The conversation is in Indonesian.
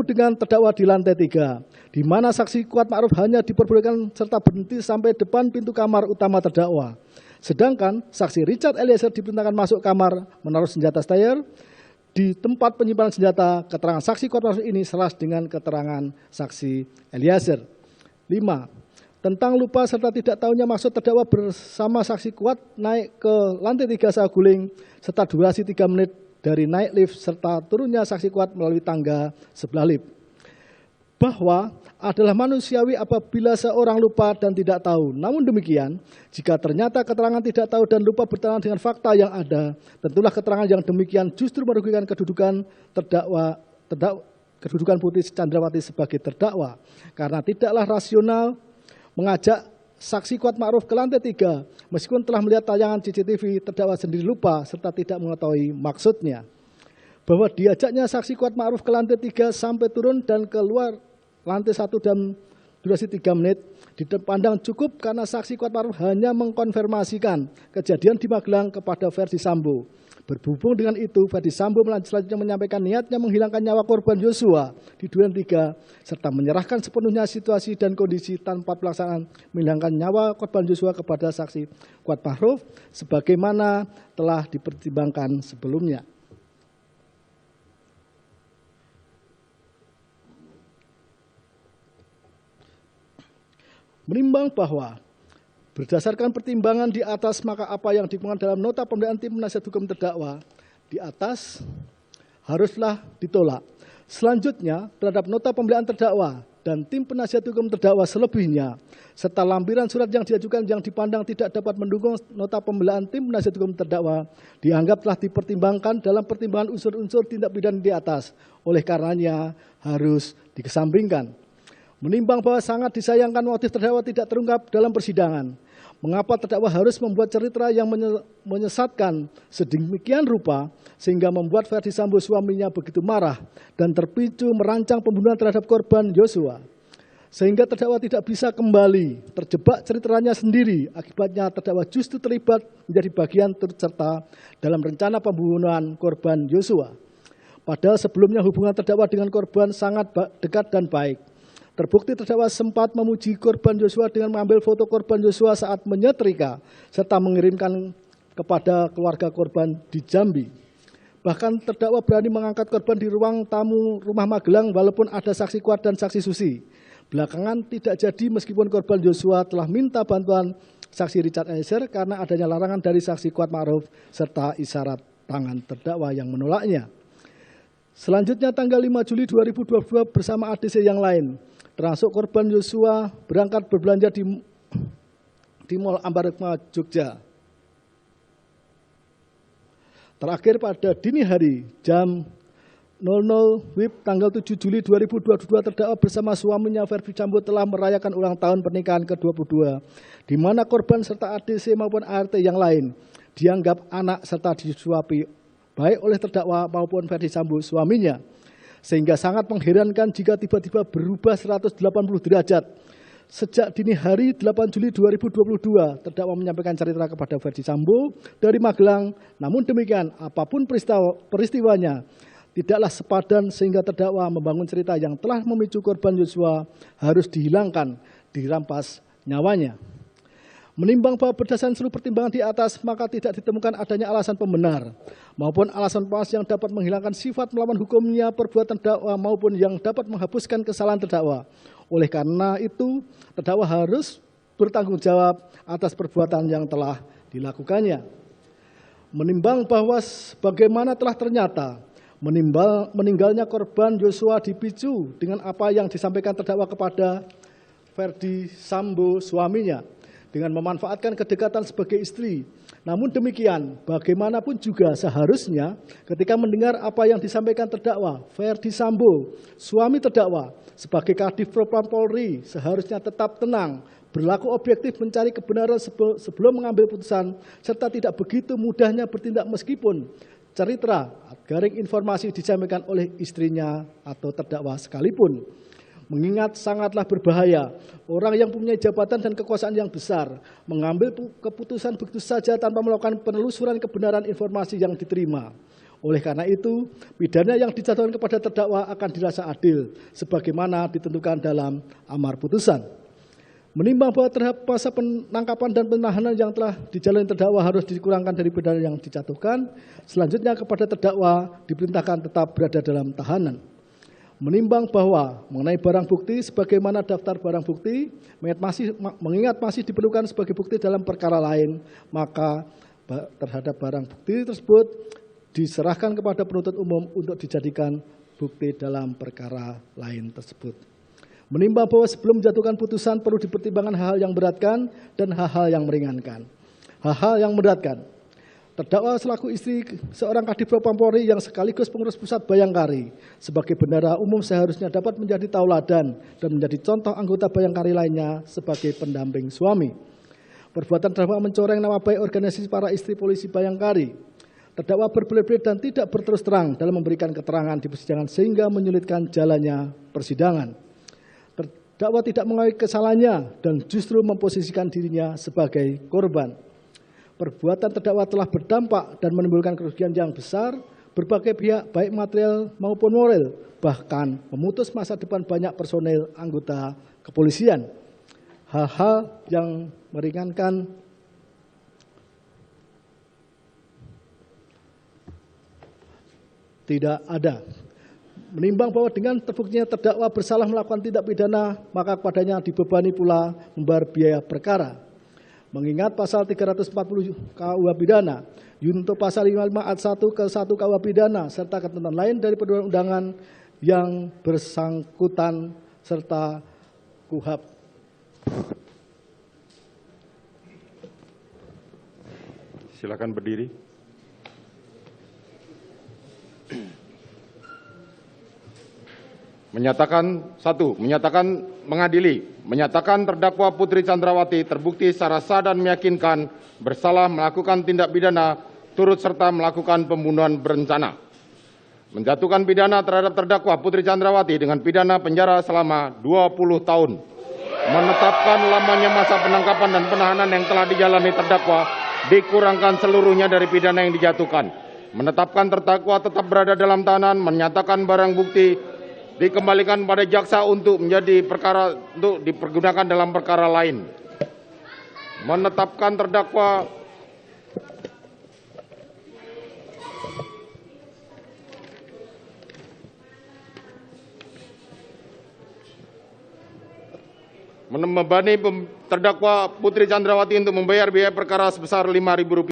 dengan terdakwa di lantai 3, di mana saksi Kuat Ma'ruf hanya diperbolehkan serta berhenti sampai depan pintu kamar utama terdakwa. Sedangkan saksi Richard Eliezer diperintahkan masuk kamar menaruh senjata Steyr di tempat penyimpanan senjata. Keterangan saksi Kuat Ma'ruf ini selaras dengan keterangan saksi Eliezer. 5. Tentang lupa serta tidak tahunya maksud terdakwa bersama saksi Kuat naik ke lantai 3 saguling serta durasi 3 menit dari naik lift serta turunnya saksi Kuat melalui tangga sebelah lift. Bahwa adalah manusiawi apabila seorang lupa dan tidak tahu. Namun demikian, jika ternyata keterangan tidak tahu dan lupa bertentangan dengan fakta yang ada, tentulah keterangan yang demikian justru merugikan kedudukan kedudukan Putri Chandrawati sebagai terdakwa. Karena tidaklah rasional mengajak saksi Kuat Ma'ruf ke lantai 3, meskipun telah melihat tayangan CCTV, terdakwa sendiri lupa serta tidak mengetahui maksudnya. Bahwa diajaknya saksi Kuat Ma'ruf ke lantai 3 sampai turun dan keluar lantai 1 dan durasi 3 menit dipandang cukup karena saksi Kuat Ma'ruf hanya mengkonfirmasikan kejadian di Magelang kepada Verdi Sambo. Berhubung dengan itu, Verdi Sambo selanjutnya menyampaikan niatnya menghilangkan nyawa korban Yosua di Duren 3 serta menyerahkan sepenuhnya situasi dan kondisi tanpa pelaksanaan menghilangkan nyawa korban Yosua kepada saksi Kuat Ma'ruf sebagaimana telah dipertimbangkan sebelumnya. Menimbang bahwa berdasarkan pertimbangan di atas, maka apa yang dikemukakan dalam nota pembelaan tim penasihat hukum terdakwa di atas haruslah ditolak. Selanjutnya, terhadap nota pembelaan terdakwa dan tim penasihat hukum terdakwa selebihnya, serta lampiran surat yang diajukan yang dipandang tidak dapat mendukung nota pembelaan tim penasihat hukum terdakwa, dianggap telah dipertimbangkan dalam pertimbangan unsur-unsur tindak pidana di atas, oleh karenanya harus dikesampingkan. Menimbang bahwa sangat disayangkan motif terdakwa tidak terungkap dalam persidangan, mengapa terdakwa harus membuat cerita yang menyesatkan sedemikian rupa sehingga membuat Verdi Sambo suaminya begitu marah dan terpicu merancang pembunuhan terhadap korban Yosua. Sehingga terdakwa tidak bisa kembali, terjebak ceritanya sendiri, akibatnya terdakwa justru terlibat menjadi bagian turut serta dalam rencana pembunuhan korban Yosua. Padahal sebelumnya hubungan terdakwa dengan korban sangat dekat dan baik. Terbukti terdakwa sempat memuji korban Yosua dengan mengambil foto korban Yosua saat menyetrika, serta mengirimkan kepada keluarga korban di Jambi. Bahkan terdakwa berani mengangkat korban di ruang tamu rumah Magelang walaupun ada saksi Kuat dan saksi Susi. Belakangan tidak jadi meskipun korban Yosua telah minta bantuan saksi Richard Eliezer karena adanya larangan dari saksi Kuat Ma'ruf serta isyarat tangan terdakwa yang menolaknya. Selanjutnya tanggal 5 Juli 2022 bersama ADC yang lain, termasuk korban Yosua berangkat berbelanja di Mall Ambarukma, Jogja. Terakhir pada dini hari jam 00 WIB tanggal 7 Juli 2022 terdakwa bersama suaminya Verdi Sambo telah merayakan ulang tahun pernikahan ke-22, di mana korban serta ADC maupun ART yang lain dianggap anak serta disuapi baik oleh terdakwa maupun Verdi Sambo suaminya. Sehingga sangat mengherankan jika tiba-tiba berubah 180 derajat. Sejak dini hari 8 Juli 2022, terdakwa menyampaikan cerita kepada Verdi Sambo dari Magelang. Namun demikian, apapun peristiwanya, tidaklah sepadan sehingga terdakwa membangun cerita yang telah memicu korban Yosua harus dihilangkan, dirampas nyawanya. Menimbang bahwa berdasarkan seluruh pertimbangan di atas, maka tidak ditemukan adanya alasan pembenar maupun alasan pemas yang dapat menghilangkan sifat melawan hukumnya perbuatan terdakwa maupun yang dapat menghapuskan kesalahan terdakwa. Oleh karena itu, terdakwa harus bertanggung jawab atas perbuatan yang telah dilakukannya. Menimbang bahwa sebagaimana telah ternyata, meninggalnya korban Yosua dipicu dengan apa yang disampaikan terdakwa kepada Verdi Sambo suaminya, dengan memanfaatkan kedekatan sebagai istri. Namun demikian, bagaimanapun juga seharusnya ketika mendengar apa yang disampaikan terdakwa, Verdi Sambo, suami terdakwa, sebagai Kadif Propam Polri, seharusnya tetap tenang, berlaku objektif mencari kebenaran sebelum mengambil putusan, serta tidak begitu mudahnya bertindak meskipun cerita, garing informasi disampaikan oleh istrinya atau terdakwa sekalipun. Mengingat sangatlah berbahaya orang yang mempunyai jabatan dan kekuasaan yang besar mengambil keputusan begitu saja tanpa melakukan penelusuran kebenaran informasi yang diterima. Oleh karena itu, pidana yang dijatuhkan kepada terdakwa akan dirasa adil sebagaimana ditentukan dalam amar putusan. Menimbang bahwa terhadap masa penangkapan dan penahanan yang telah dijalani terdakwa harus dikurangkan dari pidana yang dijatuhkan, selanjutnya kepada terdakwa diperintahkan tetap berada dalam tahanan. Menimbang bahwa mengenai barang bukti sebagaimana daftar barang bukti, mengingat masih diperlukan sebagai bukti dalam perkara lain, maka terhadap barang bukti tersebut diserahkan kepada penuntut umum untuk dijadikan bukti dalam perkara lain tersebut. Menimbang bahwa sebelum menjatuhkan putusan perlu dipertimbangkan hal-hal yang memberatkan dan hal-hal yang meringankan. Hal-hal yang memberatkan. Terdakwa selaku istri seorang Kadif Propam Polri yang sekaligus pengurus pusat Bayangkari sebagai bendahara umum seharusnya dapat menjadi tauladan dan menjadi contoh anggota Bayangkari lainnya sebagai pendamping suami. Perbuatan terdakwa mencoreng nama baik organisasi para istri polisi Bayangkari. Terdakwa berbelit-belit dan tidak berterus terang dalam memberikan keterangan di persidangan sehingga menyulitkan jalannya persidangan. Terdakwa tidak mengakui kesalahannya dan justru memposisikan dirinya sebagai korban. Perbuatan terdakwa telah berdampak dan menimbulkan kerugian yang besar berbagai pihak baik material maupun moral, bahkan memutus masa depan banyak personel anggota kepolisian. Hal-hal yang meringankan tidak ada. Menimbang bahwa dengan terbuktinya terdakwa bersalah melakukan tindak pidana, maka kepadanya dibebani pula membayar biaya perkara. Mengingat pasal 340 KUH pidana, junto pasal 55 ayat 1 ke 1 KUH pidana, serta ketentuan lain dari perundang-undangan yang bersangkutan serta KUHP. Silakan berdiri. Menyatakan mengadili, menyatakan terdakwa Putri Chandrawati terbukti secara sah dan meyakinkan bersalah melakukan tindak pidana turut serta melakukan pembunuhan berencana. Menjatuhkan pidana terhadap terdakwa Putri Chandrawati dengan pidana penjara selama 20 tahun. Menetapkan lamanya masa penangkapan dan penahanan yang telah dijalani terdakwa dikurangkan seluruhnya dari pidana yang dijatuhkan. Menetapkan terdakwa tetap berada dalam tahanan, menyatakan barang bukti dikembalikan pada jaksa untuk menjadi perkara untuk dipergunakan dalam perkara lain. Menetapkan terdakwa membebani terdakwa Putri Chandrawati untuk membayar biaya perkara sebesar Rp5.000